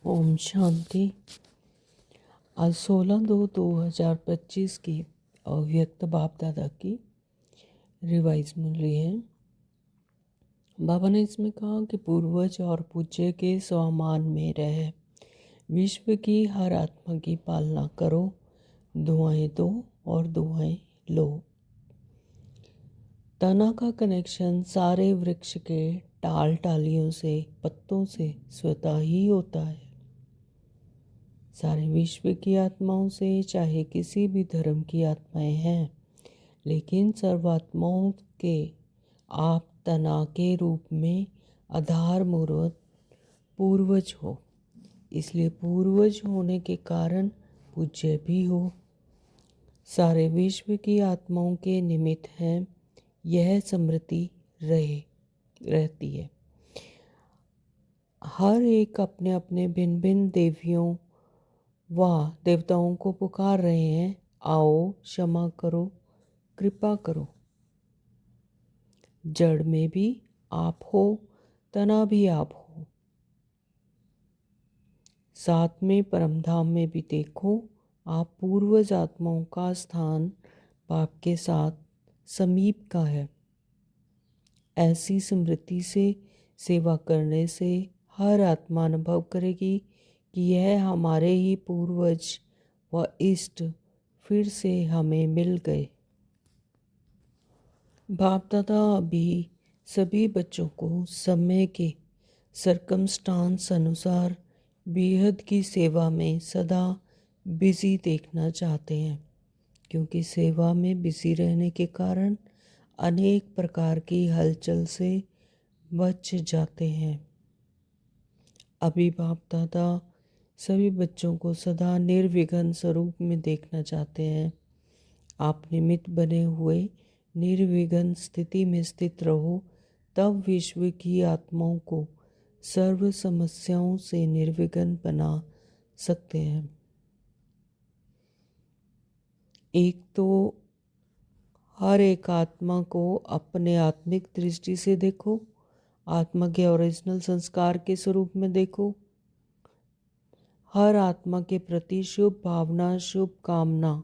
ओम शांति। आज 16/2/2025 की अव्यक्त बाप दादा की रिवाइज मिल रही है। बाबा ने इसमें कहा कि पूर्वज और पूज्य के स्वमान में रह विश्व की हर आत्मा की पालना करो, दुआएं दो और दुआएं लो। तना का कनेक्शन सारे वृक्ष के टाल टालियों से, पत्तों से स्वतः ही होता है। सारे विश्व की आत्माओं से, चाहे किसी भी धर्म की आत्माएं हैं, लेकिन सर्वात्माओं के आप तना के रूप में आधार मूर्त पूर्वज हो। इसलिए पूर्वज होने के कारण पूज्य भी हो। सारे विश्व की आत्माओं के निमित्त हैं, यह स्मृति रहती है। हर एक अपने अपने भिन्न भिन्न देवियों व देवताओं को पुकार रहे हैं, आओ क्षमा करो, कृपा करो। जड़ में भी आप हो, तना भी आप हो। साथ में परमधाम में भी देखो, आप पूर्वज आत्माओं का स्थान बाप के साथ समीप का है। ऐसी स्मृति से सेवा करने से हर आत्मा अनुभव करेगी कि यह हमारे ही पूर्वज व इष्ट फिर से हमें मिल गए। बाप दादा अभी सभी बच्चों को समय के सरकमस्टांस अनुसार बेहद की सेवा में सदा बिजी देखना चाहते हैं, क्योंकि सेवा में बिजी रहने के कारण अनेक प्रकार की हलचल से बच जाते हैं। अभी बाप दादा सभी बच्चों को सदा निर्विघ्न स्वरूप में देखना चाहते हैं। आप निमित्त बने हुए निर्विघ्न स्थिति में स्थित रहो, तब विश्व की आत्माओं को सर्व समस्याओं से निर्विघ्न बना सकते हैं। एक तो हर एक आत्मा को अपने आत्मिक दृष्टि से देखो, आत्मा के ओरिजिनल संस्कार के स्वरूप में देखो। हर आत्मा के प्रति शुभ भावना, शुभ कामना,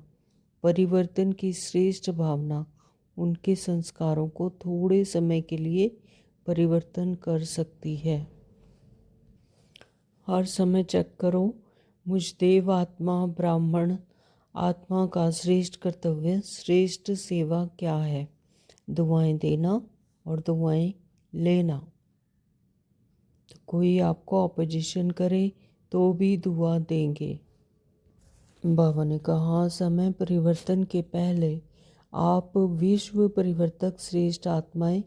परिवर्तन की श्रेष्ठ भावना उनके संस्कारों को थोड़े समय के लिए परिवर्तन कर सकती है। हर समय चेक करो, मुझ देव आत्मा ब्राह्मण आत्मा का श्रेष्ठ कर्तव्य, श्रेष्ठ सेवा क्या है? दुआएं देना और दुआएं लेना। तो कोई आपको ऑपोजिशन करे तो भी दुआ देंगे। बाबा ने कहा, समय परिवर्तन के पहले आप विश्व परिवर्तक श्रेष्ठ आत्माएं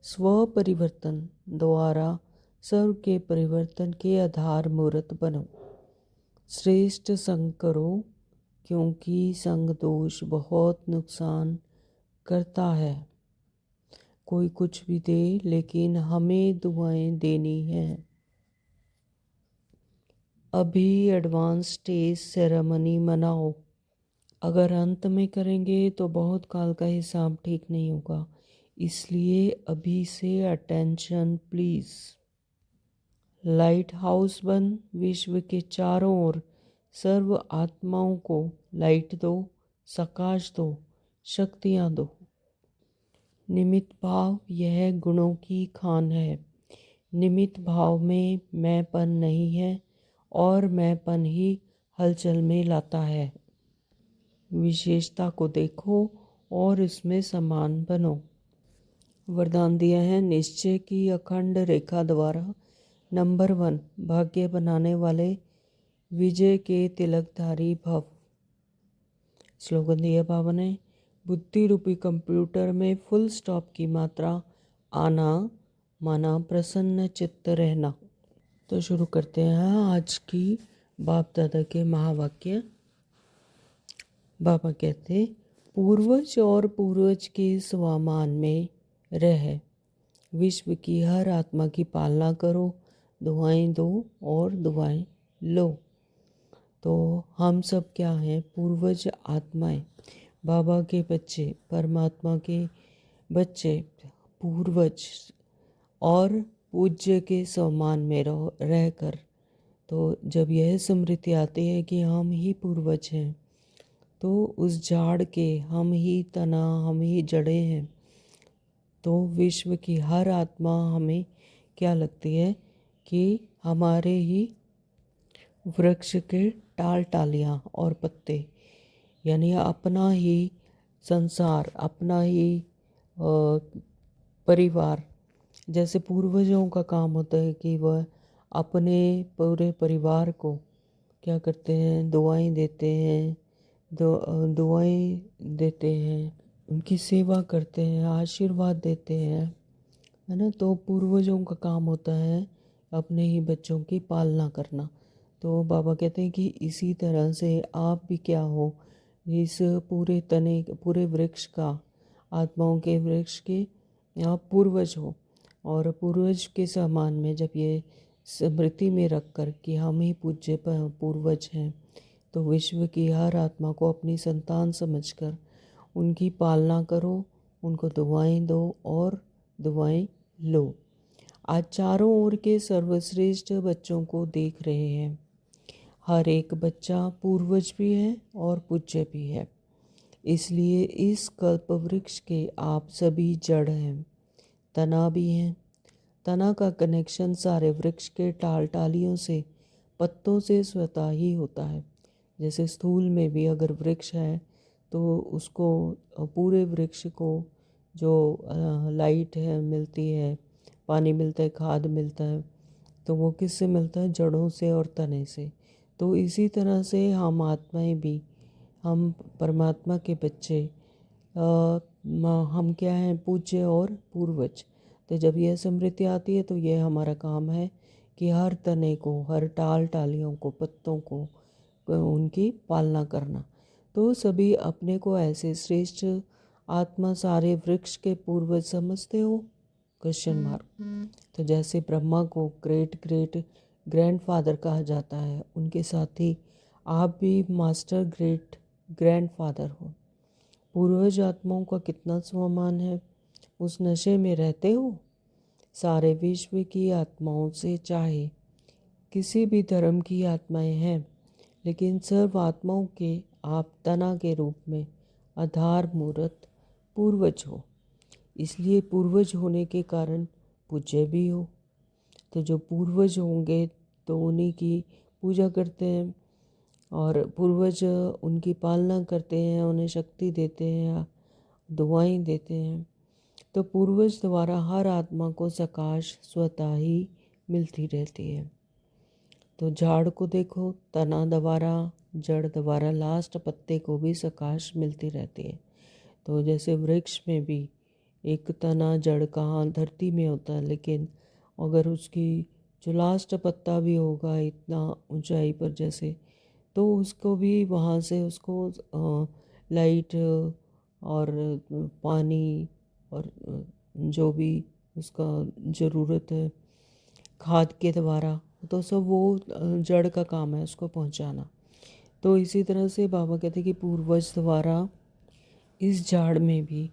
स्व परिवर्तन द्वारा सर्व के परिवर्तन के आधार मूर्त बनो। श्रेष्ठ संग करो, क्योंकि संग दोष बहुत नुकसान करता है। कोई कुछ भी दे, लेकिन हमें दुआएं देनी है। अभी एडवांस स्टेज सेरेमनी मनाओ। अगर अंत में करेंगे तो बहुत काल का हिसाब ठीक नहीं होगा, इसलिए अभी से अटेंशन प्लीज। लाइट हाउस बन, विश्व के चारों ओर सर्व आत्माओं को लाइट दो, प्रकाश दो, शक्तियाँ दो। निमित्त भाव यह गुणों की खान है। निमित्त भाव में मैंपन नहीं है और मैंपन ही हलचल में लाता है। विशेषता को देखो और इसमें समान बनो। वरदान दिया है, निश्चय की अखंड रेखा द्वारा नंबर 1 भाग्य बनाने वाले विजय के तिलकधारी भव। स्लोगन दिया बाबा ने, बुद्धि रूपी कंप्यूटर में फुल स्टॉप की मात्रा आना माना प्रसन्न चित्त रहना। तो शुरू करते हैं आज की बाप दादा के महावाक्य। बाबा कहते, पूर्वज और पूर्वज के स्वामान में रह विश्व की हर आत्मा की पालना करो, दुआएं दो और दुआएं लो। तो हम सब क्या हैं? पूर्वज आत्माएं, बाबा के बच्चे, परमात्मा के बच्चे, पूर्वज और पूज्य के सम्मान में रहकर तो जब यह स्मृति आती है कि हम ही पूर्वज हैं, तो उस झाड़ के हम ही तना, हम ही जड़ें हैं, तो विश्व की हर आत्मा हमें क्या लगती है कि हमारे ही वृक्ष के टाल टालियाँ और पत्ते, यानी अपना ही संसार, अपना ही परिवार। जैसे पूर्वजों का काम होता है कि वह अपने पूरे परिवार को क्या करते हैं, दुआएं देते हैं, दुआएं देते हैं, उनकी सेवा करते हैं, आशीर्वाद देते हैं, है ना। तो पूर्वजों का काम होता है अपने ही बच्चों की पालना करना। तो बाबा कहते हैं कि इसी तरह से आप भी क्या हो, इस पूरे तने, पूरे वृक्ष का, आत्माओं के वृक्ष के आप पूर्वज हो। और पूर्वज के समान में जब ये स्मृति में रख कर कि हम ही पूज्य पूर्वज हैं, तो विश्व की हर आत्मा को अपनी संतान समझकर उनकी पालना करो, उनको दुआएं दो और दुआएं लो। आज चारों ओर के सर्वश्रेष्ठ बच्चों को देख रहे हैं। हर एक बच्चा पूर्वज भी है और पूज्य भी है। इसलिए इस कल्प वृक्ष के आप सभी जड़ हैं, तना भी हैं। तना का कनेक्शन सारे वृक्ष के टाल टालियों से, पत्तों से स्वतः ही होता है। जैसे स्थूल में भी अगर वृक्ष है तो उसको, पूरे वृक्ष को जो लाइट है मिलती है, पानी मिलता है, खाद मिलता है, तो वो किससे मिलता है? जड़ों से और तने से। तो इसी तरह से हम आत्माएं भी, हम परमात्मा के बच्चे, हम क्या हैं? पूज्य और पूर्वज। तो जब यह स्मृति आती है तो यह हमारा काम है कि हर तने को, हर टाल टालियों को, पत्तों को, उनकी पालना करना। तो सभी अपने को ऐसे श्रेष्ठ आत्मा, सारे वृक्ष के पूर्वज समझते हो? Question mark. तो जैसे ब्रह्मा को ग्रेट ग्रेट ग्रैंडफादर कहा जाता है, उनके साथ ही आप भी मास्टर ग्रेट ग्रैंडफादर हो। पूर्वज आत्माओं का कितना सम्मान है। उस नशे में रहते हो। सारे विश्व की आत्माओं से, चाहे किसी भी धर्म की आत्माएं हैं, लेकिन सर्व आत्माओं के आप तना के रूप में आधार मूर्त पूर्वज हो। इसलिए पूर्वज होने के कारण पूज्य भी हो। तो जो पूर्वज होंगे तो उन्हीं की पूजा करते हैं, और पूर्वज उनकी पालना करते हैं, उन्हें शक्ति देते हैं, दुआएं देते हैं। तो पूर्वज द्वारा हर आत्मा को सकाश स्वतः ही मिलती रहती है। तो झाड़ को देखो, तना द्वारा, जड़ द्वारा, लास्ट पत्ते को भी सकाश मिलती रहती है। तो जैसे वृक्ष में भी एक तना, जड़ कहाँ धरती में होता है, लेकिन अगर उसकी जो लास्ट पत्ता भी होगा इतना ऊंचाई पर जैसे, तो उसको भी वहाँ से उसको लाइट और पानी और जो भी उसका ज़रूरत है खाद के द्वारा, तो सब वो जड़ का काम है उसको पहुँचाना। तो इसी तरह से बाबा कहते हैं कि पूर्वज द्वारा इस झाड़ में भी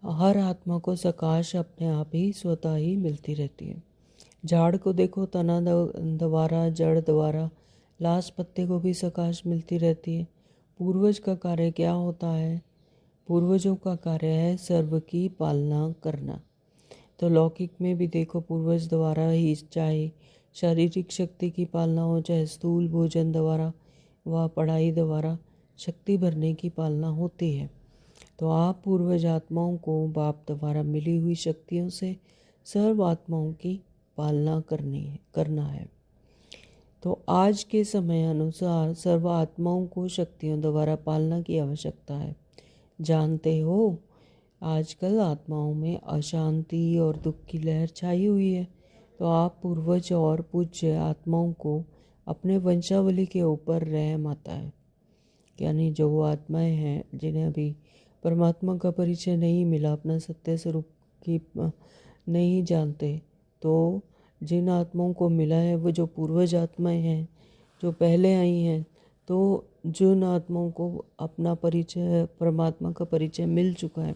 हर आत्मा को सकाश अपने आप ही स्वतः ही मिलती रहती है। झाड़ को देखो, तना द्वारा, जड़ द्वारा, लास्ट पत्ते को भी सकाश मिलती रहती है। पूर्वज का कार्य क्या होता है? पूर्वजों का कार्य है सर्व की पालना करना। तो लौकिक में भी देखो, पूर्वज द्वारा ही चाहे शारीरिक शक्ति की पालना हो, चाहे स्थूल भोजन द्वारा व पढ़ाई द्वारा शक्ति भरने की पालना होती है। तो आप पूर्वज आत्माओं को बाप द्वारा मिली हुई शक्तियों से सर्व आत्माओं की पालना करना है। तो आज के समय अनुसार सर्व आत्माओं को शक्तियों द्वारा पालना की आवश्यकता है। जानते हो, आजकल आत्माओं में अशांति और दुख की लहर छाई हुई है। तो आप पूर्वज और पूज्य आत्माओं को अपने वंशावली के ऊपर रहम आता है। यानी जो आत्माएं हैं जिन्हें अभी परमात्मा का परिचय नहीं मिला, अपना सत्य स्वरूप की नहीं जानते, तो जिन आत्माओं को मिला है वो जो पूर्वज आत्माएं हैं जो पहले आई हैं, तो जिन आत्माओं को अपना परिचय, परमात्मा का परिचय मिल चुका है,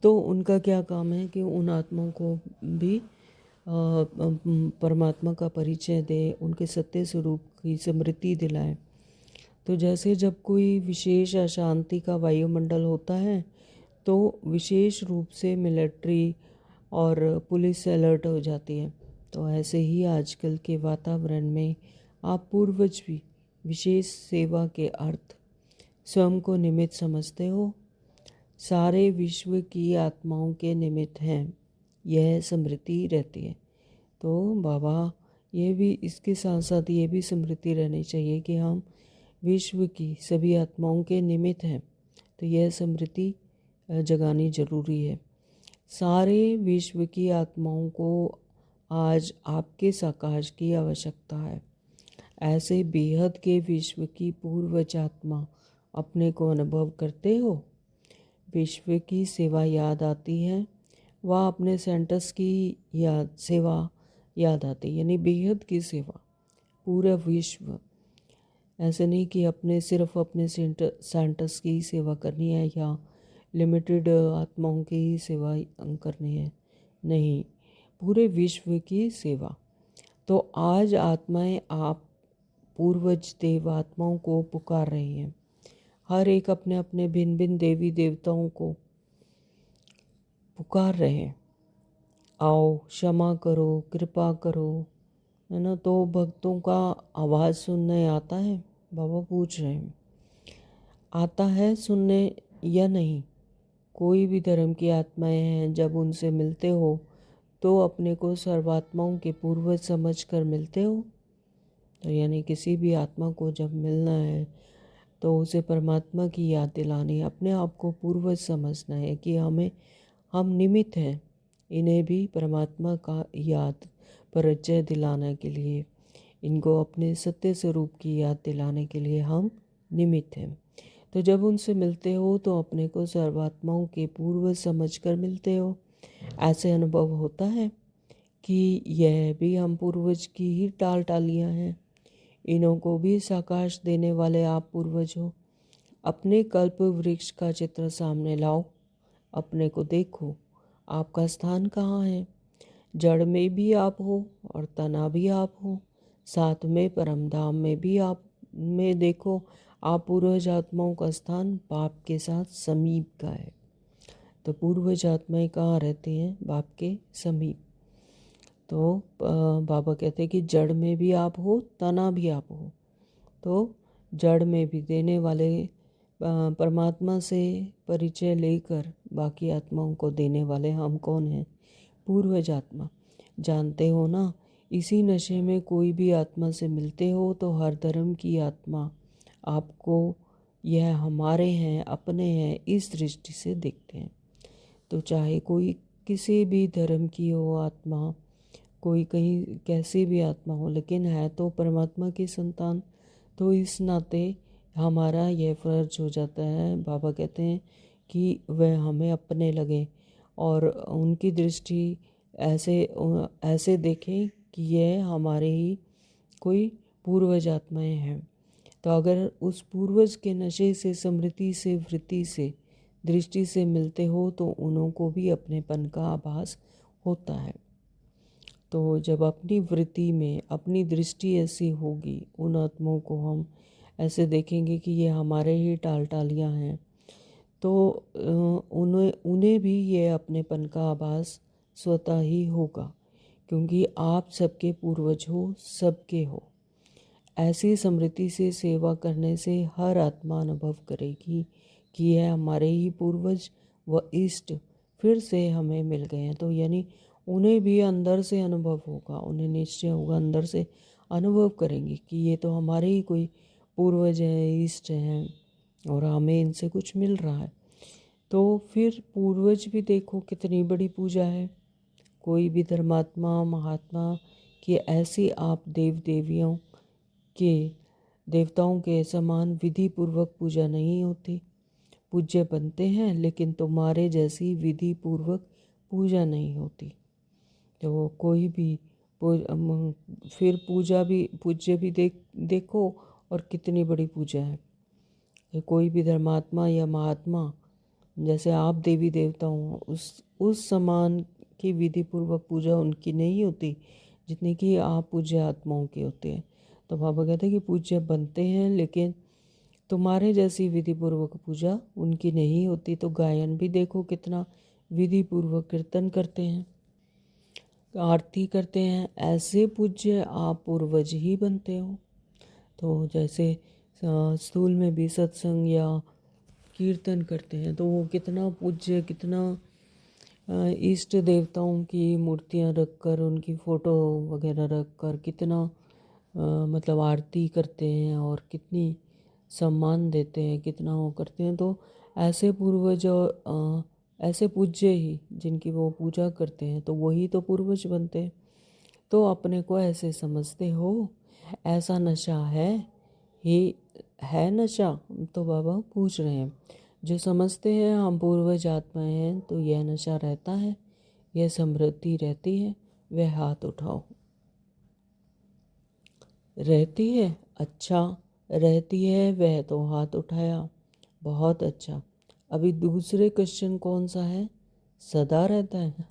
तो उनका क्या काम है कि उन आत्माओं को भी परमात्मा का परिचय दें, उनके सत्य स्वरूप की स्मृति दिलाएं। तो जैसे जब कोई विशेष अशांति का वायुमंडल होता है तो विशेष रूप से मिलिट्री और पुलिस अलर्ट हो जाती है। तो ऐसे ही आजकल के वातावरण में आप पूर्वज भी विशेष सेवा के अर्थ स्वयं को निमित्त समझते हो, सारे विश्व की आत्माओं के निमित्त हैं, यह स्मृति रहती है। तो बाबा ये भी इसके साथ साथ ये भी स्मृति रहनी चाहिए कि हम विश्व की सभी आत्माओं के निमित्त हैं। तो यह स्मृति जगानी जरूरी है। सारे विश्व की आत्माओं को आज आपके साकाश की आवश्यकता है। ऐसे बेहद के विश्व की पूर्वज आत्मा अपने को अनुभव करते हो। विश्व की सेवा याद आती है, वह अपने सेंटर्स की सेवा याद आती है, यानी बेहद की सेवा। पूरा विश्व, ऐसे नहीं कि सिर्फ अपने सेंटर्स की सेवा करनी है या लिमिटेड आत्माओं की ही सेवा करनी है, नहीं, पूरे विश्व की सेवा। तो आज आत्माएं आप पूर्वज देव आत्माओं को पुकार रही हैं। हर एक अपने अपने भिन्न भिन्न देवी देवताओं को पुकार रहे हैं, आओ क्षमा करो, कृपा करो, है ना। तो भक्तों का आवाज़ सुनने आता है, बाबा पूछ रहे हैं, आता है सुनने या नहीं। कोई भी धर्म की आत्माएं हैं, जब उनसे मिलते हो तो अपने को सर्वात्माओं के पूर्वज समझ कर मिलते हो। तो यानी किसी भी आत्मा को जब मिलना है तो उसे परमात्मा की याद दिलानी है, अपने आप को पूर्वज समझना है कि हम निमित्त हैं। इन्हें भी परमात्मा का याद परिचय दिलाने के लिए, इनको अपने सत्य स्वरूप की याद दिलाने के लिए हम निमित्त हैं। तो जब उनसे मिलते हो तो अपने को सर्वात्माओं के पूर्वज समझकर मिलते हो। ऐसे अनुभव होता है कि यह भी हम पूर्वज की ही टालियाँ हैं। इन्हों को भी साकाश देने वाले आप पूर्वज हो। अपने कल्प वृक्ष का चित्र सामने लाओ, अपने को देखो, आपका स्थान कहाँ है। जड़ में भी आप हो और तना भी आप हो, साथ में परमधाम में भी आप में देखो। आप पूर्वज आत्माओं का स्थान बाप के साथ समीप का है। तो पूर्वज आत्माएं कहाँ रहती हैं? बाप के समीप। तो बाबा कहते हैं कि जड़ में भी आप हो, तना भी आप हो। तो जड़ में भी देने वाले परमात्मा से परिचय लेकर बाकी आत्माओं को देने वाले हम कौन हैं? पूर्वज आत्मा। जानते हो ना, इसी नशे में कोई भी आत्मा से मिलते हो तो हर धर्म की आत्मा आपको यह हमारे हैं, अपने हैं, इस दृष्टि से देखते हैं। तो चाहे कोई किसी भी धर्म की हो आत्मा, कोई कहीं कैसी भी आत्मा हो, लेकिन है तो परमात्मा की संतान। तो इस नाते हमारा यह फ़र्ज हो जाता है, बाबा कहते हैं कि वह हमें अपने लगे और उनकी दृष्टि ऐसे देखें कि यह हमारे ही कोई पूर्वज आत्माएं हैं। तो अगर उस पूर्वज के नशे से, स्मृति से, वृत्ति से, दृष्टि से मिलते हो तो उन्हों को भी अपनेपन का आभास होता है। तो जब अपनी वृत्ति में अपनी दृष्टि ऐसी होगी, उन आत्माओं को हम ऐसे देखेंगे कि ये हमारे ही टालियाँ हैं, तो उन्हें भी ये अपनेपन का आभास स्वतः ही होगा, क्योंकि आप सबके पूर्वज हो, सबके हो। ऐसी स्मृति से सेवा करने से हर आत्मा अनुभव करेगी कि यह हमारे ही पूर्वज व इष्ट फिर से हमें मिल गए हैं। तो यानी उन्हें भी अंदर से अनुभव होगा, उन्हें निश्चय होगा, अंदर से अनुभव करेंगे कि ये तो हमारे ही कोई पूर्वज हैं, इष्ट हैं और हमें इनसे कुछ मिल रहा है। तो फिर पूर्वज भी देखो कितनी बड़ी पूजा है। कोई भी धर्मात्मा, महात्मा की ऐसी आप देव देवियों के, देवताओं के समान विधि पूर्वक पूजा नहीं होती। पूज्य बनते हैं लेकिन तुम्हारे जैसी विधि पूर्वक पूजा नहीं होती। तो कोई भी फिर पूजा भी, पूज्य भी देखो और कितनी बड़ी पूजा है। कोई भी धर्मात्मा या महात्मा जैसे आप देवी देवता हो, उस समान कि विधि पूर्वक पूजा उनकी नहीं होती जितनी कि आप पूज्य आत्माओं के होते हैं। तो बाबा कहते हैं कि पूज्य बनते हैं, लेकिन तुम्हारे जैसी विधि पूर्वक पूजा उनकी नहीं होती। तो गायन भी देखो कितना विधि पूर्वक कीर्तन करते हैं, आरती करते हैं। ऐसे पूज्य आप पूर्वज ही बनते हो। तो जैसे स्कूल में भी सत्संग या कीर्तन करते हैं तो वो कितना पूज्य, कितना इष्ट देवताओं की मूर्तियां रखकर, उनकी फ़ोटो वगैरह रखकर कितना मतलब आरती करते हैं और कितनी सम्मान देते हैं, कितना वो करते हैं। तो ऐसे पूर्वज और ऐसे पूज्य ही जिनकी वो पूजा करते हैं तो वही तो पूर्वज बनते हैं। तो अपने को ऐसे समझते हो, ऐसा नशा ही है नशा। तो बाबा पूछ रहे हैं, जो समझते हैं हम पूर्वज आत्माएं हैं तो यह नशा रहता है, यह समृद्धि रहती है, वह हाथ उठाओ। रहती है, अच्छा, रहती है वह तो हाथ उठाया, बहुत अच्छा। अभी दूसरे क्वेश्चन कौन सा है? सदा रहता है।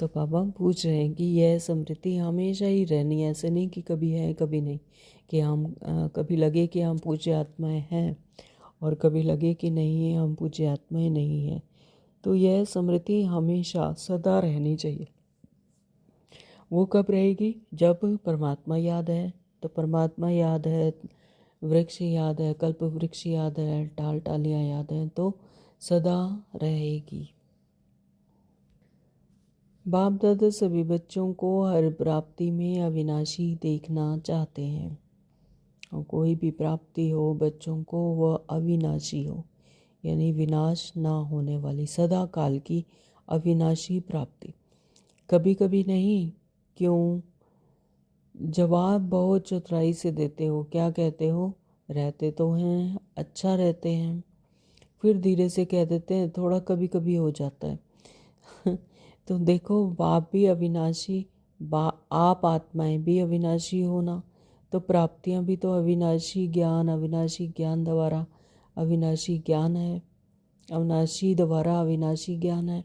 तो पापा पूछ रहे हैं कि यह समृद्धि हमेशा ही रहनी है, ऐसे नहीं कि कभी है कभी नहीं, कि हम कभी लगे कि हम पूज्य आत्माएं हैं और कभी लगे कि नहीं हम पूज्य आत्माएं नहीं हैं। तो यह समृद्धि हमेशा सदा रहनी चाहिए। वो कब रहेगी? जब परमात्मा याद है। तो परमात्मा याद है, वृक्ष याद है, कल्प वृक्ष याद है, टाल टालियाँ याद हैं, तो सदा रहेगी। बाप दादा सभी बच्चों को हर प्राप्ति में अविनाशी देखना चाहते हैं, और कोई भी प्राप्ति हो बच्चों को वह अविनाशी हो, यानी विनाश ना होने वाली, सदा काल की अविनाशी प्राप्ति। कभी कभी नहीं, क्यों? जवाब बहुत चतुराई से देते हो। क्या कहते हो? रहते तो हैं, अच्छा रहते हैं, फिर धीरे से कह देते हैं थोड़ा कभी कभी हो जाता है। तो देखो, बाप भी अविनाशी, आप आत्माएं भी अविनाशी होना, तो प्राप्तियां भी तो अविनाशी ज्ञान, अविनाशी ज्ञान द्वारा अविनाशी ज्ञान है, अविनाशी द्वारा अविनाशी ज्ञान है।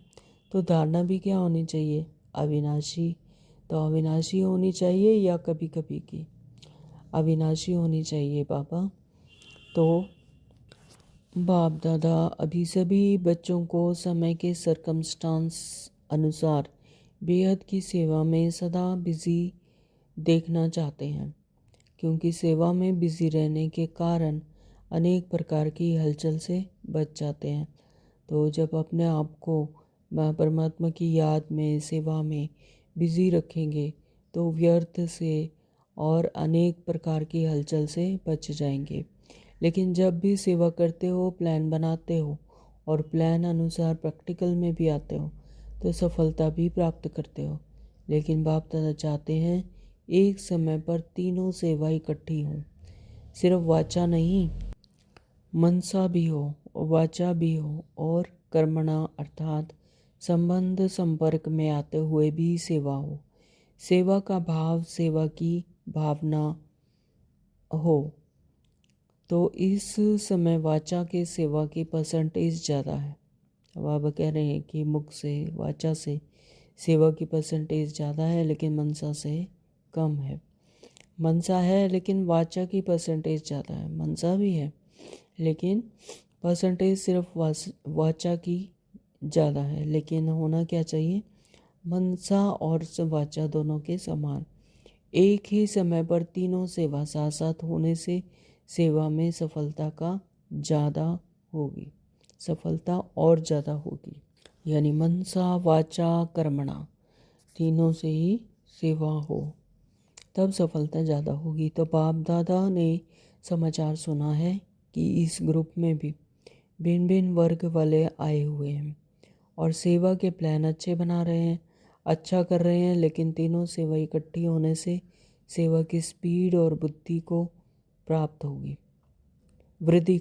तो धारणा भी क्या होनी चाहिए? अविनाशी। तो अविनाशी होनी चाहिए या कभी कभी की? अविनाशी होनी चाहिए बाबा। तो बाप दादा अभी सभी बच्चों को समय के सरकमस्टांस अनुसार बेहद की सेवा में सदा बिजी देखना चाहते हैं, क्योंकि सेवा में बिजी रहने के कारण अनेक प्रकार की हलचल से बच जाते हैं। तो जब अपने आप को परमात्मा की याद में, सेवा में बिजी रखेंगे तो व्यर्थ से और अनेक प्रकार की हलचल से बच जाएंगे। लेकिन जब भी सेवा करते हो, प्लान बनाते हो और प्लान अनुसार प्रैक्टिकल में भी आते हो तो सफलता भी प्राप्त करते हो। लेकिन बाप दादा चाहते हैं एक समय पर तीनों सेवा इकट्ठी हो, सिर्फ वाचा नहीं, मनसा भी हो, वाचा भी हो और कर्मणा अर्थात संबंध संपर्क में आते हुए भी सेवा हो। सेवा का भाव, सेवा की भावना हो। तो इस समय वाचा के सेवा की परसेंटेज ज़्यादा है। बाबा कह रहे हैं कि मुख से, वाचा से सेवा की परसेंटेज ज़्यादा है, लेकिन मनसा से कम है। मनसा है लेकिन वाचा की परसेंटेज ज़्यादा है। मनसा भी है लेकिन परसेंटेज सिर्फ वाचा की ज़्यादा है। लेकिन होना क्या चाहिए? मनसा और वाचा दोनों के समान। एक ही समय पर तीनों सेवा साथ साथ होने से सेवा में सफलता का ज़्यादा होगी, सफलता और ज़्यादा होगी। यानी मनसा वाचा कर्मणा तीनों से ही सेवा हो तब सफलता ज़्यादा होगी। तो बाप दादा ने समाचार सुना है कि इस ग्रुप में भी भिन्न भिन्न वर्ग वाले आए हुए हैं और सेवा के प्लान अच्छे बना रहे हैं, अच्छा कर रहे हैं। लेकिन तीनों सेवा इकट्ठी होने से सेवा की स्पीड और बुद्धि को प्राप्त होगी, वृद्धि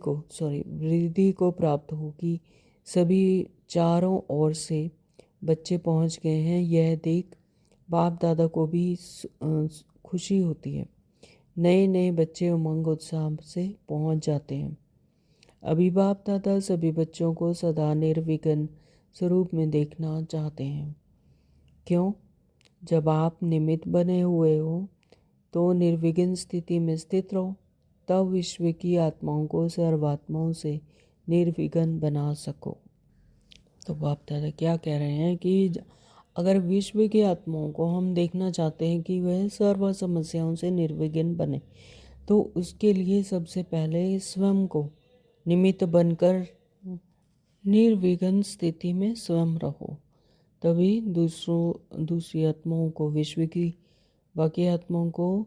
को प्राप्त होगी। सभी चारों ओर से बच्चे पहुंच गए हैं, यह देख बाप दादा को भी खुशी होती है। नए नए बच्चे उमंग उत्साह से पहुंच जाते हैं। अभी बाप दादा सभी बच्चों को सदा निर्विघ्न स्वरूप में देखना चाहते हैं। क्यों? जब आप निमित्त बने हुए हो तो निर्विघ्न स्थिति में स्थित रहो, तब विश्व की आत्माओं को सर्वात्माओं से निर्विघ्न बना सको। तो बाप दादा क्या कह रहे हैं कि अगर विश्व की आत्माओं को हम देखना चाहते हैं कि वह सर्व समस्याओं से निर्विघ्न बने, तो उसके लिए सबसे पहले स्वयं को निमित्त बनकर निर्विघ्न स्थिति में स्वयं रहो, तभी दूसरी आत्माओं को, विश्व की बाकी आत्माओं को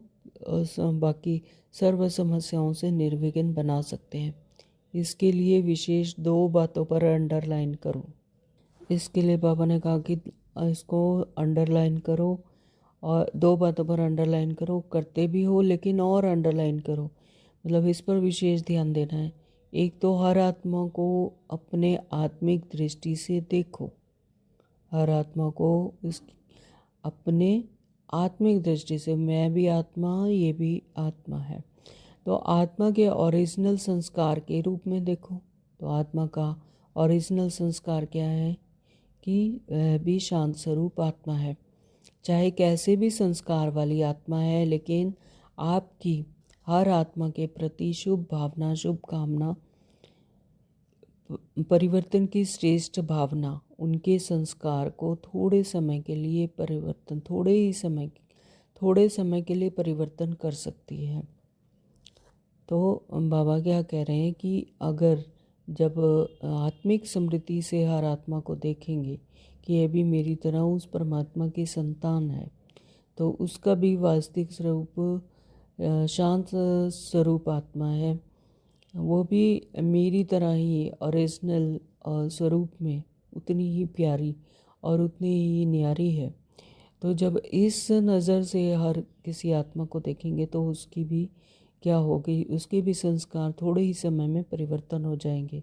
बाकी सर्व समस्याओं से निर्विघ्न बना सकते हैं। इसके लिए विशेष 2 बातों पर अंडरलाइन करो। इसके लिए बाबा ने कहा कि इसको अंडरलाइन करो, और 2 बातों पर अंडरलाइन करो, करते भी हो लेकिन और अंडरलाइन करो, मतलब इस पर विशेष ध्यान देना है। एक तो हर आत्मा को अपने आत्मिक दृष्टि से देखो, हर आत्मा को अपने आत्मिक दृष्टि से, मैं भी आत्मा, ये भी आत्मा है, तो आत्मा के ओरिजिनल संस्कार के रूप में देखो। तो आत्मा का ओरिजिनल संस्कार क्या है कि वह भी शांत स्वरूप आत्मा है। चाहे कैसे भी संस्कार वाली आत्मा है, लेकिन आपकी हर आत्मा के प्रति शुभ भावना, शुभ कामना, परिवर्तन की श्रेष्ठ भावना उनके संस्कार को थोड़े समय के लिए परिवर्तन, थोड़े समय के लिए परिवर्तन कर सकती है। तो बाबा क्या कह रहे हैं कि अगर जब आत्मिक स्मृति से हर आत्मा को देखेंगे कि यह भी मेरी तरह उस परमात्मा की संतान है, तो उसका भी वास्तविक स्वरूप शांत स्वरूप आत्मा है, वो भी मेरी तरह ही ओरिजिनल स्वरूप में उतनी ही प्यारी और उतनी ही न्यारी है। तो जब इस नज़र से हर किसी आत्मा को देखेंगे तो उसकी भी क्या होगी, उसके भी संस्कार थोड़े ही समय में परिवर्तन हो जाएंगे।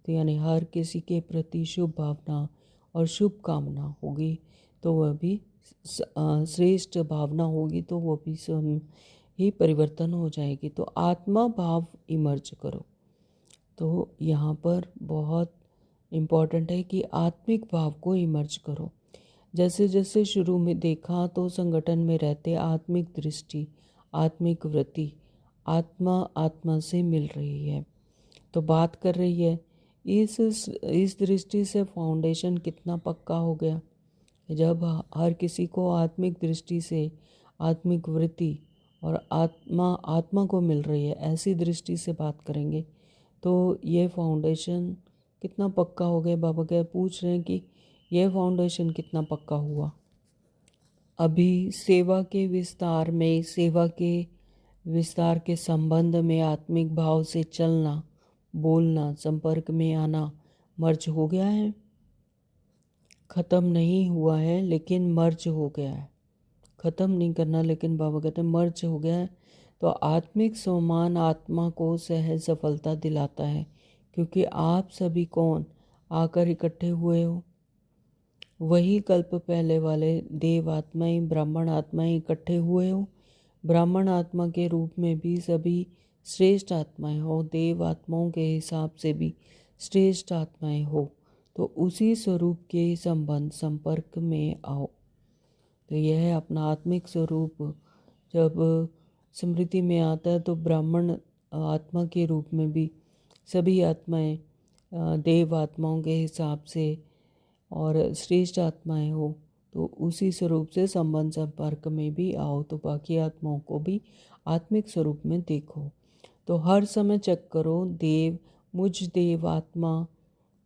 तो यानी हर किसी के प्रति शुभ भावना और शुभ कामना होगी, तो वह भी श्रेष्ठ भावना होगी, तो वह भी स्वयं ही परिवर्तन हो जाएगी। तो आत्मा भाव इमर्ज करो। तो यहाँ पर बहुत इम्पॉर्टेंट है कि आत्मिक भाव को इमर्ज करो। जैसे जैसे शुरू में देखा तो संगठन में रहते आत्मिक दृष्टि, आत्मिक वृत्ति, आत्मा आत्मा से मिल रही है, तो बात कर रही है। इस दृष्टि से फाउंडेशन कितना पक्का हो गया। जब हर किसी को आत्मिक दृष्टि से आत्मिक वृत्ति और आत्मा आत्मा को मिल रही है, ऐसी दृष्टि से बात करेंगे, तो ये फाउंडेशन कितना पक्का हो गया। बाबा क्या पूछ रहे हैं कि यह फाउंडेशन कितना पक्का हुआ। अभी सेवा के विस्तार के संबंध में आत्मिक भाव से चलना, बोलना, संपर्क में आना मर्ज हो गया है, ख़त्म नहीं हुआ है लेकिन मर्ज हो गया है। ख़त्म नहीं करना, लेकिन बाबा कहते हैं मर्ज हो गया है। तो आत्मिक सम्मान आत्मा को सहज सफलता दिलाता है, क्योंकि आप सभी कौन आकर इकट्ठे हुए हो, वही कल्प पहले वाले देव आत्माएं, ब्राह्मण आत्माएं इकट्ठे हुए हो। ब्राह्मण आत्मा के रूप में भी सभी श्रेष्ठ आत्माएं हो, देव आत्माओं के हिसाब से भी श्रेष्ठ आत्माएं हो, तो उसी स्वरूप के संबंध संपर्क में आओ। तो यह है अपना आत्मिक स्वरूप जब स्मृति में आता है, तो ब्राह्मण आत्मा के रूप में भी सभी आत्माएं देव आत्माओं के हिसाब से और श्रेष्ठ आत्माएं हो, तो उसी स्वरूप से संबंध संपर्क में भी आओ, तो बाकी आत्माओं को भी आत्मिक स्वरूप में देखो। तो हर समय चेक करो मुझ देव आत्मा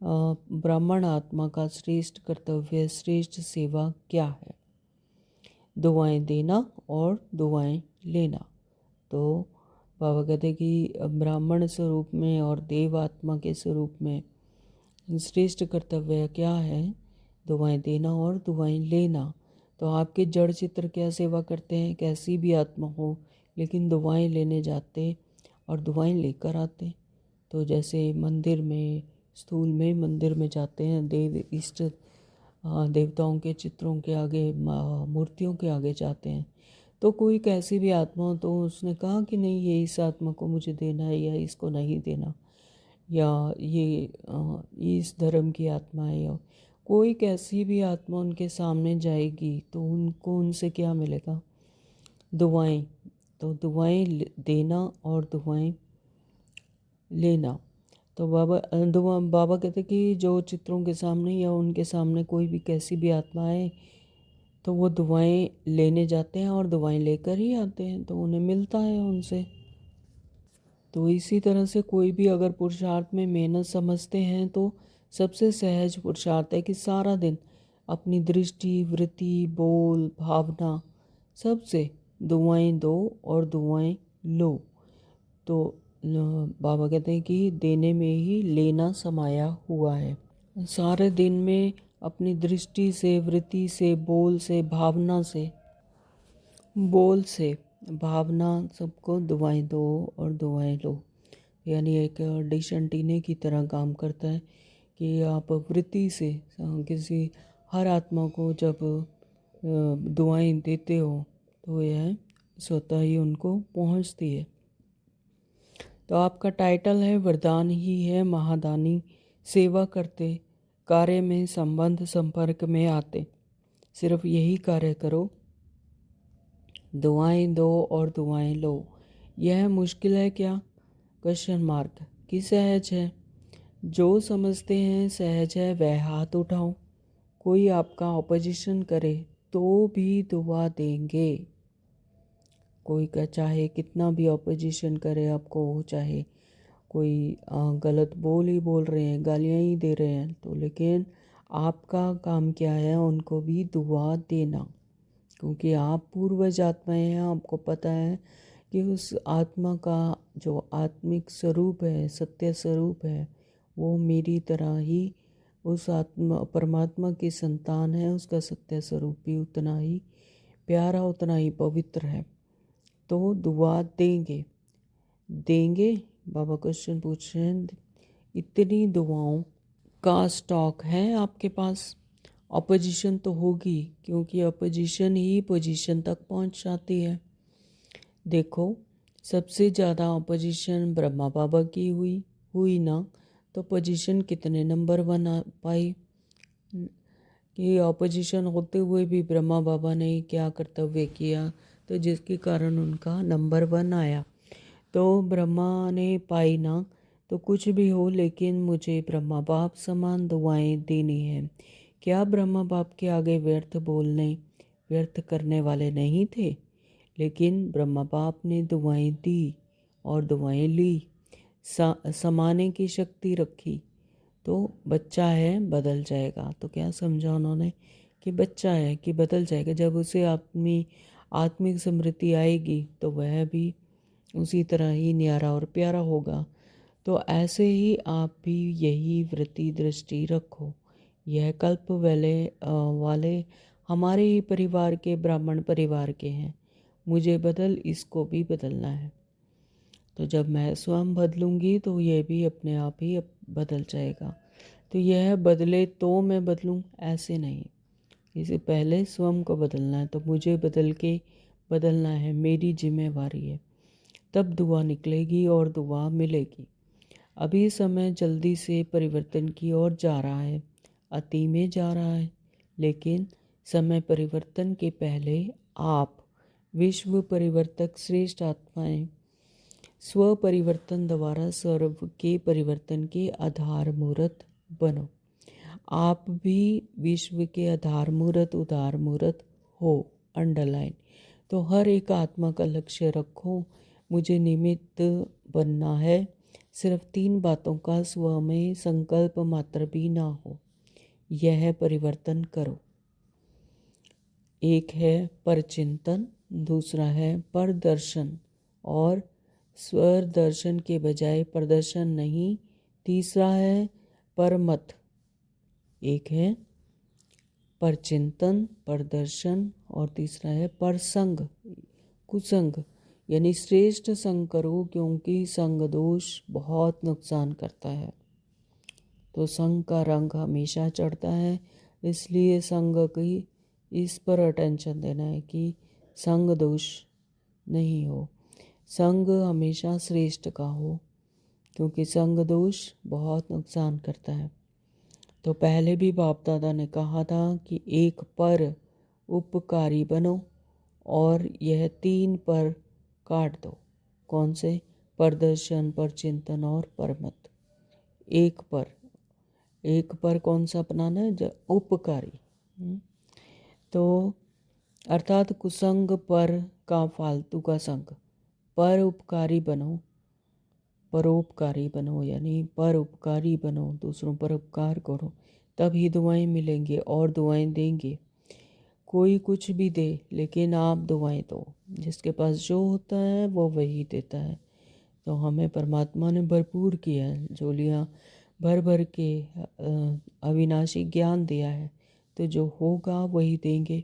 ब्राह्मण आत्मा का श्रेष्ठ कर्तव्य, श्रेष्ठ सेवा क्या है। दुआएं देना और दुआएं लेना। तो बाबा कहते हैं कि ब्राह्मण स्वरूप में और देव आत्मा के स्वरूप में श्रेष्ठ कर्तव्य क्या है, दुआएं देना और दुआएं लेना। तो आपके जड़ चित्र क्या सेवा करते हैं, कैसी भी आत्मा हो, लेकिन दुआएं लेने जाते और दुआएं लेकर आते। तो जैसे मंदिर में, स्थूल में मंदिर में जाते हैं, देव इष्ट देवताओं के चित्रों के आगे, मूर्तियों के आगे जाते हैं, तो कोई कैसी भी आत्मा हो, तो उसने कहा कि नहीं ये इस आत्मा को मुझे देना है या इसको नहीं देना, या ये इस धर्म की आत्मा है, कोई कैसी भी आत्मा उनके सामने जाएगी तो उनको उनसे क्या मिलेगा? दुआएं। तो दुआएं देना और दुआएं लेना। तो बाबा कहते कि जो चित्रों के सामने या उनके सामने कोई भी कैसी भी आत्मा आए तो वो दुआएं लेने जाते हैं और दुआएं लेकर ही आते हैं, तो उन्हें मिलता है उनसे। तो इसी तरह से कोई भी अगर पुरुषार्थ में मेहनत समझते हैं तो सबसे सहज पुरुषार्थ है कि सारा दिन अपनी दृष्टि, वृत्ति, बोल, भावना सबसे दुआएं दो और दुआएं लो। तो बाबा कहते हैं कि देने में ही लेना समाया हुआ है। सारे दिन में अपनी दृष्टि से, वृत्ति से, बोल से भावना सबको दुआएं दो और दुआएं लो। यानी एक डिश एंटीने की तरह काम करता है कि आप वृत्ति से किसी हर आत्मा को जब दुआएं देते हो तो यह स्वतः ही उनको पहुंचती है। तो आपका टाइटल है वरदान ही है महादानी, सेवा करते कार्य में संबंध संपर्क में आते, सिर्फ यही कार्य करो, दुआएं दो और दुआएं लो। यह मुश्किल है क्या? Question mark. कि सहज है? जो समझते हैं सहज है वह हाथ उठाओ। कोई आपका ऑपोजिशन करे तो भी दुआ देंगे। कोई का चाहे कितना भी ऑपोजिशन करे आपको, चाहे कोई गलत बोल ही बोल रहे हैं, गालियाँ ही दे रहे हैं, तो लेकिन आपका काम क्या है? उनको भी दुआ देना, क्योंकि आप पूर्वज आत्माएं हैं। आपको पता है कि उस आत्मा का जो आत्मिक स्वरूप है, सत्य स्वरूप है, वो मेरी तरह ही उस आत्मा परमात्मा की संतान है। उसका सत्य स्वरूप भी उतना ही प्यारा, उतना ही पवित्र है। तो दुआ देंगे। बाबा क्वेश्चन पूछ रहे हैं, इतनी दुआओं का स्टॉक है आपके पास? अपोजिशन तो होगी, क्योंकि अपोजिशन ही पोजीशन तक पहुंच जाती है। देखो, सबसे ज़्यादा अपोजिशन ब्रह्मा बाबा की हुई ना, तो पोजीशन कितने नंबर 1 आ पाई? कि अपोजिशन होते हुए भी ब्रह्मा बाबा ने क्या कर्तव्य किया, तो जिसके कारण उनका नंबर 1 आया। तो ब्रह्मा ने पाई ना, तो कुछ भी हो लेकिन मुझे ब्रह्मा बाप समान दुआएं देनी है। क्या ब्रह्मा बाप के आगे व्यर्थ करने वाले नहीं थे? लेकिन ब्रह्मा बाप ने दुआएं दी और दुआएं ली, समाने की शक्ति रखी। तो बच्चा है बदल जाएगा। तो क्या समझा उन्होंने? कि बच्चा है कि बदल जाएगा। जब उसे अपनी आत्मिक स्मृति आएगी तो वह भी उसी तरह ही न्यारा और प्यारा होगा। तो ऐसे ही आप भी यही वृत्ति दृष्टि रखो। यह कल्प वाले हमारे ही परिवार के, ब्राह्मण परिवार के हैं। मुझे बदल, इसको भी बदलना है। तो जब मैं स्वयं बदलूंगी तो यह भी अपने आप ही बदल जाएगा। तो यह बदले तो मैं बदलूं, ऐसे नहीं। इसे पहले स्वयं को बदलना है, तो मुझे बदलना है, मेरी जिम्मेवारी है। तब दुआ निकलेगी और दुआ मिलेगी। अभी समय जल्दी से परिवर्तन की ओर जा रहा है, अति में जा रहा है, लेकिन समय परिवर्तन के पहले आप विश्व परिवर्तक श्रेष्ठ आत्माएं स्व परिवर्तन द्वारा सर्व के परिवर्तन के आधार मूर्त बनो। आप भी विश्व के आधार मूर्त, उदार मूर्त हो। अंडरलाइन। तो हर एक आत्मा का लक्ष्य रखो, मुझे निमित्त बनना है। सिर्फ 3 बातों का स्व में संकल्प मात्र भी ना हो, यह परिवर्तन करो। एक है परचिंतन, दूसरा है परदर्शन, और स्वर दर्शन के बजाय प्रदर्शन नहीं। तीसरा है परमत। एक है परचिंतन, परदर्शन, और तीसरा है परसंग, कुसंग। यानी श्रेष्ठ संग करो, क्योंकि संग दोष बहुत नुकसान करता है। तो संग का रंग हमेशा चढ़ता है, इसलिए संग की इस पर अटेंशन देना है कि संग दोष नहीं हो, संग हमेशा श्रेष्ठ का हो, क्योंकि संग दोष बहुत नुकसान करता है। तो पहले भी बाप दादा ने कहा था कि एक पर उपकारी बनो और यह 3 पर काट दो। कौन से? प्रदर्शन, पर चिंतन और परमत। एक पर कौन सा अपनाना है? जो उपकारी। तो अर्थात कुसंग पर का फालतू का संग। पर उपकारी बनो, परोपकारी बनो, यानी पर उपकारी बनो, दूसरों पर उपकार करो, तभी दुआएं मिलेंगी और दुआएं देंगे। कोई कुछ भी दे लेकिन आप दुआएं दो। जिसके पास जो होता है वो वही देता है। तो हमें परमात्मा ने भरपूर किया है, झोलियाँ भर भर के अविनाशी ज्ञान दिया है। तो जो होगा वही देंगे।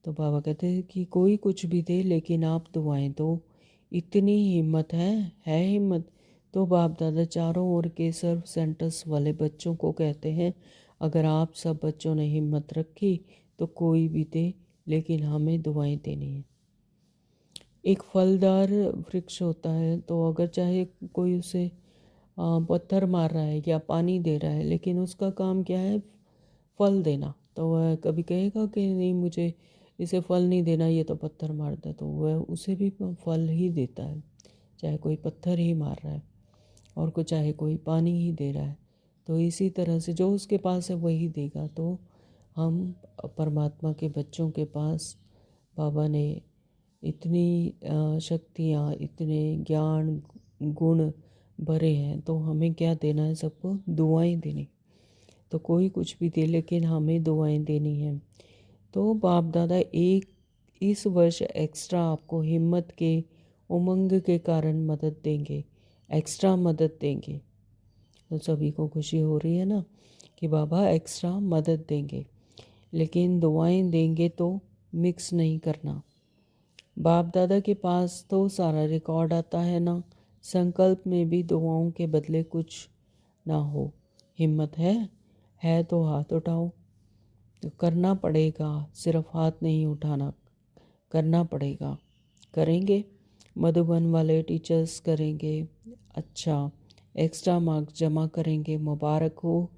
तो बाबा कहते हैं कि कोई कुछ भी दे लेकिन आप दुआएं दो। इतनी हिम्मत है हिम्मत। तो बाप दादा चारों ओर के सर्व सेंटर्स वाले बच्चों को कहते हैं, अगर आप सब बच्चों ने हिम्मत रखी तो कोई भी दे लेकिन हमें दुआएं देनी है। एक फलदार वृक्ष होता है, तो अगर चाहे कोई उसे पत्थर मार रहा है या पानी दे रहा है, लेकिन उसका काम क्या है? फल देना। तो वह कभी कहेगा कि नहीं, मुझे इसे फल नहीं देना, ये तो पत्थर मारता है। तो वह उसे भी फल ही देता है, चाहे कोई पत्थर ही मार रहा है और को चाहे कोई पानी ही दे रहा है। तो इसी तरह से जो उसके पास है वही देगा। तो हम परमात्मा के बच्चों के पास बाबा ने इतनी शक्तियाँ, इतने ज्ञान गुण भरे हैं, तो हमें क्या देना है? सबको दुआएं देनी। तो कोई कुछ भी दे लेकिन हमें दुआएं देनी है। तो बाप दादा एक इस वर्ष एक्स्ट्रा आपको हिम्मत के उमंग के कारण मदद देंगे, एक्स्ट्रा मदद देंगे। तो सभी को खुशी हो रही है ना कि बाबा एक्स्ट्रा मदद देंगे, लेकिन दुआएं देंगे तो मिक्स नहीं करना। बाप दादा के पास तो सारा रिकॉर्ड आता है ना। संकल्प में भी दुआओं के बदले कुछ ना हो। हिम्मत है तो हाथ उठाओ। तो करना पड़ेगा, सिर्फ हाथ नहीं उठाना, करना पड़ेगा। करेंगे, मधुबन वाले टीचर्स करेंगे। अच्छा, एक्स्ट्रा मार्क्स जमा करेंगे, मुबारक हो।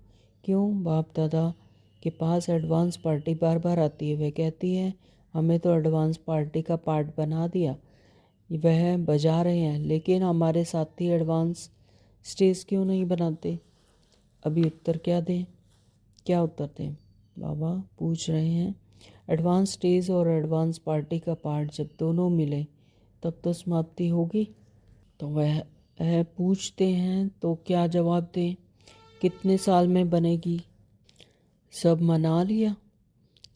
क्यों? बाप दादा के पास एडवांस पार्टी बार बार आती है। वह कहती है हमें तो एडवांस पार्टी का पार्ट बना दिया, वह बजा रहे हैं, लेकिन हमारे साथी एडवांस स्टेज क्यों नहीं बनाते? अभी उत्तर क्या दें? क्या उत्तर दें? बाबा पूछ रहे हैं, एडवांस स्टेज और एडवांस पार्टी का पार्ट जब दोनों मिले तब तो समाप्ति होगी। तो वह पूछते हैं तो क्या जवाब दें? कितने साल में बनेगी? सब मना लिया,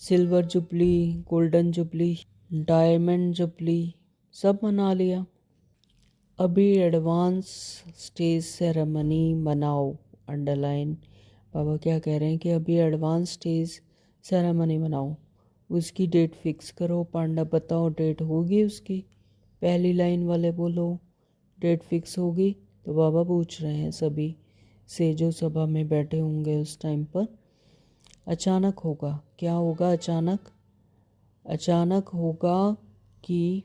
silver jubilee, golden jubilee, diamond jubilee, सब मना लिया। अभी एडवांस स्टेज सेरेमनी मनाओ। अंडरलाइन। बाबा क्या कह रहे हैं कि अभी एडवांस स्टेज सेरेमनी मनाओ, उसकी डेट फिक्स करो। पांडा बताओ, डेट होगी उसकी? पहली लाइन वाले बोलो, डेट फिक्स होगी। तो बाबा पूछ रहे हैं सभी से जो सभा में बैठे होंगे उस टाइम पर। अचानक होगा। क्या होगा अचानक? अचानक होगा कि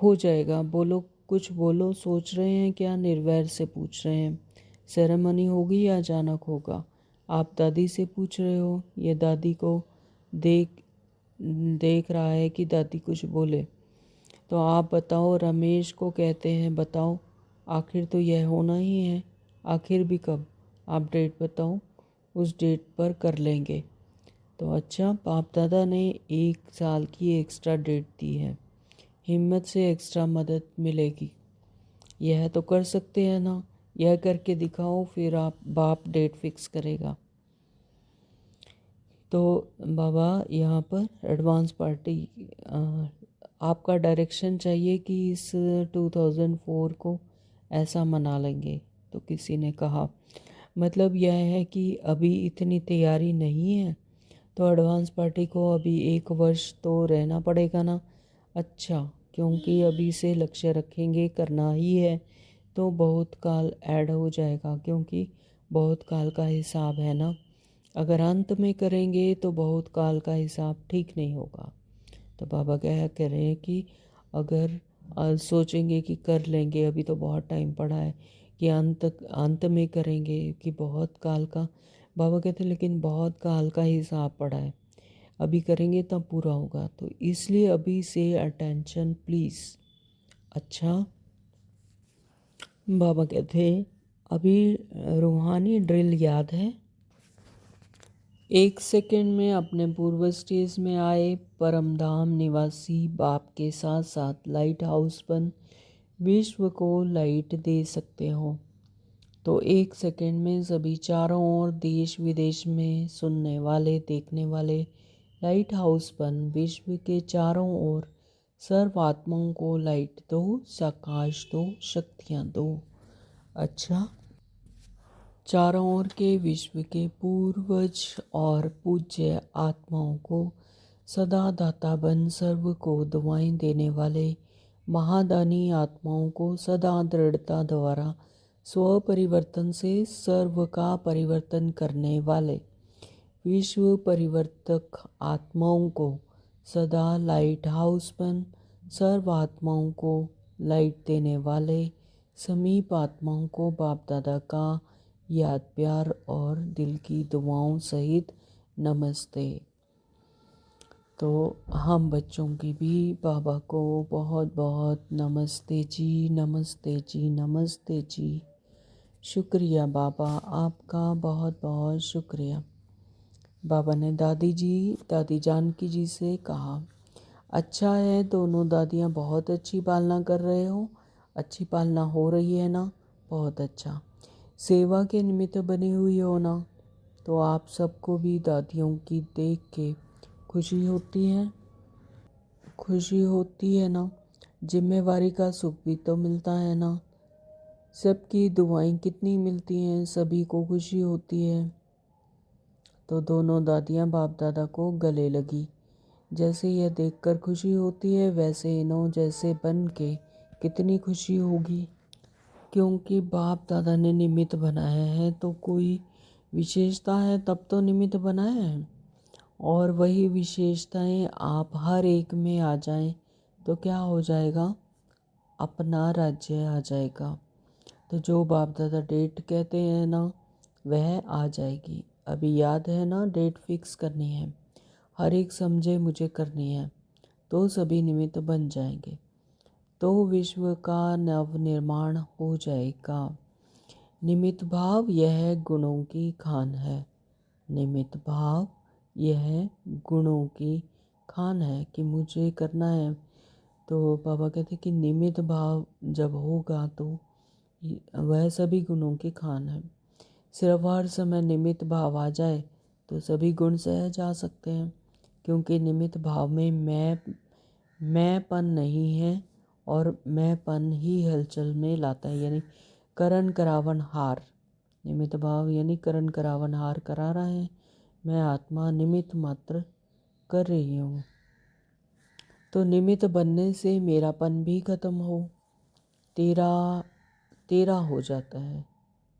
हो जाएगा। बोलो, कुछ बोलो। सोच रहे हैं क्या? निर्वैर से पूछ रहे हैं। सेरेमनी होगी या अचानक होगा? आप दादी से पूछ रहे हो, ये दादी को देख देख रहा है कि दादी कुछ बोले। तो आप बताओ, रमेश को कहते हैं बताओ, आखिर तो यह होना ही है। आखिर भी कब? आप डेट बताओ, उस डेट पर कर लेंगे। तो अच्छा, बाप दादा ने 1 साल की एक्स्ट्रा डेट दी है, हिम्मत से एक्स्ट्रा मदद मिलेगी। यह तो कर सकते हैं ना, यह करके दिखाओ, फिर आप बाप डेट फिक्स करेगा। तो बाबा यहाँ पर एडवांस पार्टी आपका डायरेक्शन चाहिए कि इस 2004 को ऐसा मना लेंगे। तो किसी ने कहा, मतलब यह है कि अभी इतनी तैयारी नहीं है, तो एडवांस पार्टी को अभी 1 वर्ष तो रहना पड़ेगा ना। अच्छा, क्योंकि अभी से लक्ष्य रखेंगे करना ही है, तो बहुत काल ऐड हो जाएगा, क्योंकि बहुत काल का हिसाब है ना। अगर अंत में करेंगे तो बहुत काल का हिसाब ठीक नहीं होगा। तो बाबा क्या कह रहे हैं कि अगर सोचेंगे कि कर लेंगे, अभी तो बहुत टाइम पड़ा है, कि अंत में करेंगे कि बहुत काल का बाबा कहते लेकिन बहुत काल का हिसाब पड़ा है, अभी करेंगे तब पूरा होगा, तो इसलिए अभी से अटेंशन प्लीज़। अच्छा, बाबा कहते अभी रूहानी ड्रिल याद है? 1 सेकंड में अपने पूर्व स्टेज में आए परमधाम निवासी बाप के साथ साथ लाइट हाउस बन विश्व को लाइट दे सकते हो। तो 1 सेकंड में सभी चारों ओर देश विदेश में सुनने वाले देखने वाले लाइट हाउस बन विश्व के चारों ओर सर्व आत्माओं को लाइट दो, प्रकाश दो, शक्तियाँ दो। अच्छा, चारों ओर के विश्व के पूर्वज और पूज्य आत्माओं को सदा दाता बन सर्व को दुआएं देने वाले महादानी आत्माओं को सदा दृढ़ता द्वारा स्व परिवर्तन से सर्व का परिवर्तन करने वाले विश्व परिवर्तक आत्माओं को सदा लाइट हाउस बन सर्व आत्माओं को लाइट देने वाले समीप आत्माओं को बाप दादा का याद प्यार और दिल की दुआओं सहित नमस्ते। तो हम बच्चों की भी बाबा को बहुत बहुत नमस्ते जी, नमस्ते जी, नमस्ते जी। शुक्रिया बाबा, आपका बहुत बहुत शुक्रिया। बाबा ने दादी जानकी जी से कहा, अच्छा है दोनों दादियाँ बहुत अच्छी पालना कर रहे हो, अच्छी पालना हो रही है ना, बहुत अच्छा। सेवा के निमित्त बनी हुई हो ना, तो आप सबको भी दादियों की देख के खुशी होती है ना, जिम्मेवारी का सुख भी तो मिलता है ना, सबकी दुआएं कितनी मिलती हैं, सभी को खुशी होती है। तो दोनों दादियाँ बाप दादा को गले लगी। जैसे यह देखकर खुशी होती है वैसे इन्हों जैसे बन के कितनी खुशी होगी, क्योंकि बाप दादा ने निमित्त बनाया है तो कोई विशेषता है तब तो निमित्त बनाया है, और वही विशेषताएं आप हर एक में आ जाएं तो क्या हो जाएगा, अपना राज्य आ जाएगा। तो जो बाप दादा डेट कहते हैं ना वह आ जाएगी। अभी याद है ना, डेट फिक्स करनी है, हर एक समझे मुझे करनी है, तो सभी निमित्त बन जाएंगे, तो विश्व का नव निर्माण हो जाएगा। निमित्त भाव यह गुणों की खान है, निमित्त भाव यह गुणों की खान है कि मुझे करना है। तो बाबा कहते कि निमित्त भाव जब होगा तो वह सभी गुणों की खान है। सिर्फ हर समय निमित्त भाव आ जाए तो सभी गुण सह जा सकते हैं, क्योंकि निमित्त भाव में मैंपन नहीं है, और मैंपन ही हलचल में लाता है, यानी करण करावन हार। निमित्त भाव यानी करण करावन हार करा रहा है, मैं आत्मा निमित्त मात्र कर रही हूँ। तो निमित्त बनने से मेरापन भी खत्म हो, तेरा हो जाता है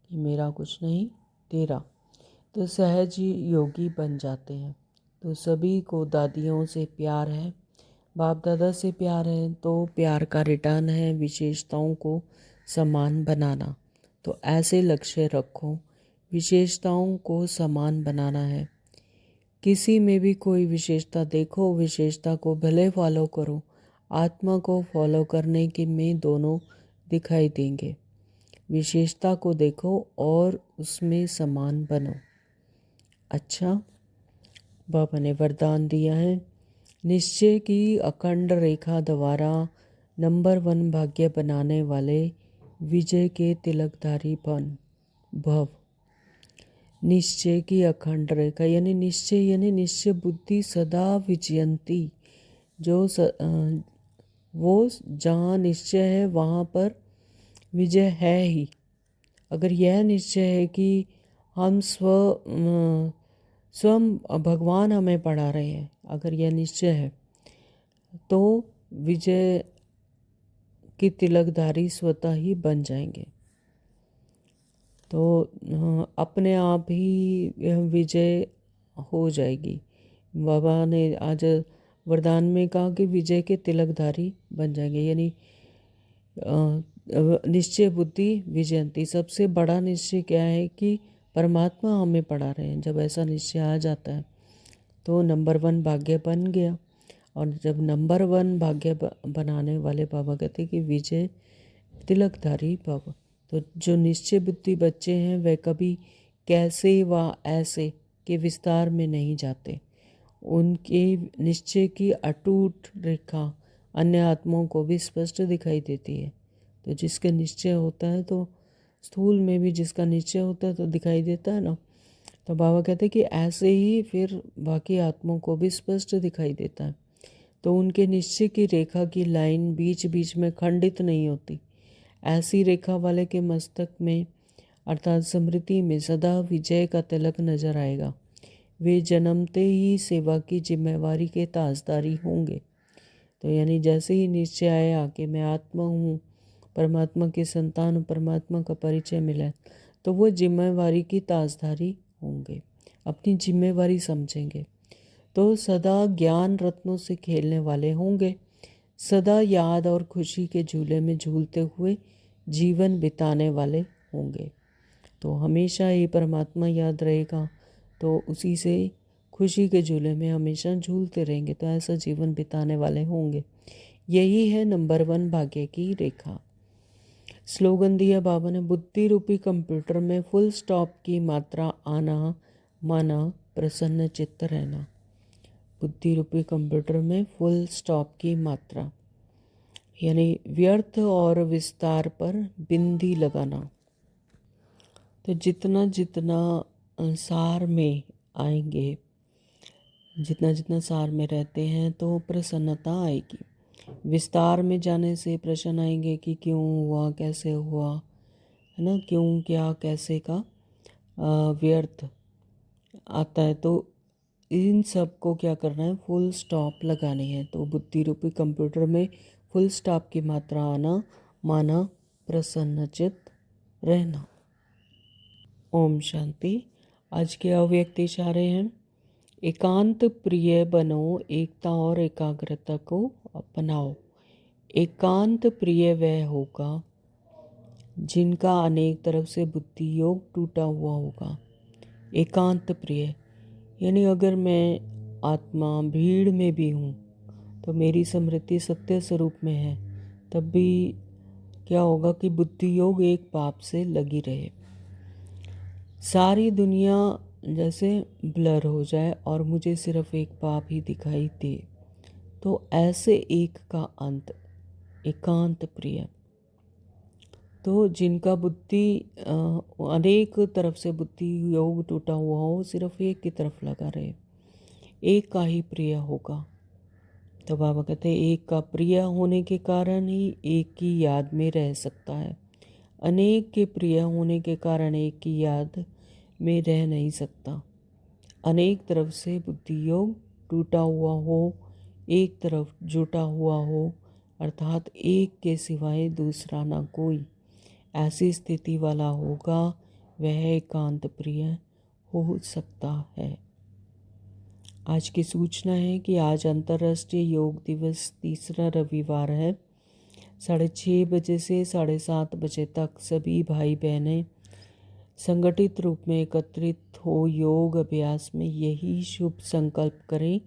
कि मेरा कुछ नहीं तेरा, तो सहज ही योगी बन जाते हैं। तो सभी को दादियों से प्यार है, बाप दादा से प्यार है, तो प्यार का रिटर्न है विशेषताओं को समान बनाना। तो ऐसे लक्ष्य रखो, विशेषताओं को समान बनाना है। किसी में भी कोई विशेषता देखो, विशेषता को भले फॉलो करो, आत्मा को फॉलो करने के में दोनों दिखाई देंगे। विशेषता को देखो और उसमें समान बनो। अच्छा, बाबा ने वरदान दिया है, निश्चय की अखंड रेखा द्वारा नंबर 1 भाग्य बनाने वाले विजय के तिलकधारी भव। निश्चय की अखंड रेखा यानी निश्चय बुद्धि सदा विजयंती, वो जहाँ निश्चय है वहाँ पर विजय है ही। अगर यह निश्चय है कि हम स्वयं भगवान हमें पढ़ा रहे हैं, अगर यह निश्चय है तो विजय की तिलकधारी स्वतः ही बन जाएंगे। तो अपने आप ही विजय हो जाएगी। बाबा ने आज वरदान में कहा कि विजय के तिलकधारी बन जाएंगे, यानी निश्चय बुद्धि विजयंती। सबसे बड़ा निश्चय क्या है कि परमात्मा हमें पढ़ा रहे हैं। जब ऐसा निश्चय आ जाता है तो नंबर 1 भाग्य बन गया। और जब नंबर 1 भाग्य बनाने वाले बाबा कहते हैं कि विजय तिलकधारी भव। तो जो निश्चय बुद्धि बच्चे हैं वह कभी कैसे व ऐसे के विस्तार में नहीं जाते। उनके निश्चय की अटूट रेखा अन्य आत्माओं को भी स्पष्ट दिखाई देती है। तो जिसका निश्चय होता है तो स्थूल में भी जिसका निश्चय होता है तो दिखाई देता है ना। तो बाबा कहते हैं कि ऐसे ही फिर बाकी आत्माओं को भी स्पष्ट दिखाई देता है। तो उनके निश्चय की रेखा की लाइन बीच बीच में खंडित नहीं होती। ऐसी रेखा वाले के मस्तक में अर्थात स्मृति में सदा विजय का तिलक नजर आएगा। वे जन्मते ही सेवा की जिम्मेवारी के ताजदारी होंगे। तो यानी जैसे ही निश्चय आया कि मैं आत्मा हूँ, परमात्मा की संतान हूँ, परमात्मा का परिचय मिला, तो वो जिम्मेवारी की ताजदारी होंगे, अपनी जिम्मेवारी समझेंगे। तो सदा ज्ञान रत्नों से खेलने वाले होंगे, सदा याद और खुशी के झूले में झूलते हुए जीवन बिताने वाले होंगे। तो हमेशा ही परमात्मा याद रहेगा, तो उसी से खुशी के झूले में हमेशा झूलते रहेंगे। तो ऐसा जीवन बिताने वाले होंगे। यही है नंबर 1 भाग्य की रेखा। स्लोगन दिया बाबा ने, बुद्धि रूपी कंप्यूटर में फुल स्टॉप की मात्रा आना माना, प्रसन्न चित्त रहना। बुद्धि रूपी कंप्यूटर में फुल स्टॉप की मात्रा यानी व्यर्थ और विस्तार पर बिंदी लगाना। तो जितना जितना सार में आएंगे, जितना जितना सार में रहते हैं तो प्रसन्नता आएगी। विस्तार में जाने से प्रश्न आएंगे कि क्यों हुआ, कैसे हुआ, है ना, क्यों क्या कैसे का व्यर्थ आता है। तो इन सब को क्या करना है, फुल स्टॉप लगानी है। तो बुद्धि रूपी कंप्यूटर में फुल स्टॉप की मात्रा आना माना, प्रसन्नचित रहना। ओम शांति। आज के अव्यक्त इशारे हैं। एकांत प्रिय बनो, एकता और एकाग्रता को अपनाओ। एकांत प्रिय वह होगा जिनका अनेक तरफ से बुद्धि योग टूटा हुआ होगा। एकांत प्रिय यानी अगर मैं आत्मा भीड़ में भी हूँ तो मेरी स्मृति सत्य स्वरूप में है, तब भी क्या होगा कि बुद्धि योग एक पाप से लगी रहे। सारी दुनिया जैसे ब्लर हो जाए और मुझे सिर्फ एक पाप ही दिखाई दे, तो ऐसे एक का अंत एकांत प्रिय। तो जिनका बुद्धि अनेक तरफ से बुद्धि योग टूटा हुआ हो, सिर्फ एक की तरफ लगा रहे, एक का ही प्रिय होगा। तो बाबा कहते हैं एक का प्रिय होने के कारण ही एक की याद में रह सकता है। अनेक के प्रिय होने के कारण एक की याद में रह नहीं सकता। अनेक तरफ से बुद्धि योग टूटा हुआ हो, एक तरफ जुटा हुआ हो, अर्थात एक के सिवाय दूसरा ना कोई, ऐसी स्थिति वाला होगा, वह एकांत प्रिय हो सकता है। आज की सूचना है कि आज अंतर्राष्ट्रीय योग दिवस तीसरा रविवार है। 6:30 बजे से 7:30 बजे तक सभी भाई बहनें संगठित रूप में एकत्रित हो योग अभ्यास में यही शुभ संकल्प करें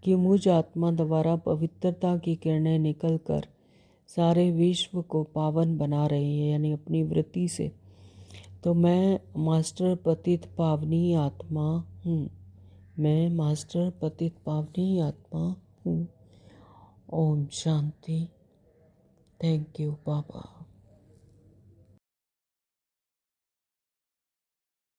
कि मुझ आत्मा द्वारा पवित्रता की किरणें निकलकर सारे विश्व को पावन बना रही है, यानी अपनी वृत्ति से। तो मैं मास्टर पतित पावनी आत्मा हूँ। मैं मास्टर पतित पावनी आत्मा हूँ। ओम शांति। Thank you Baba.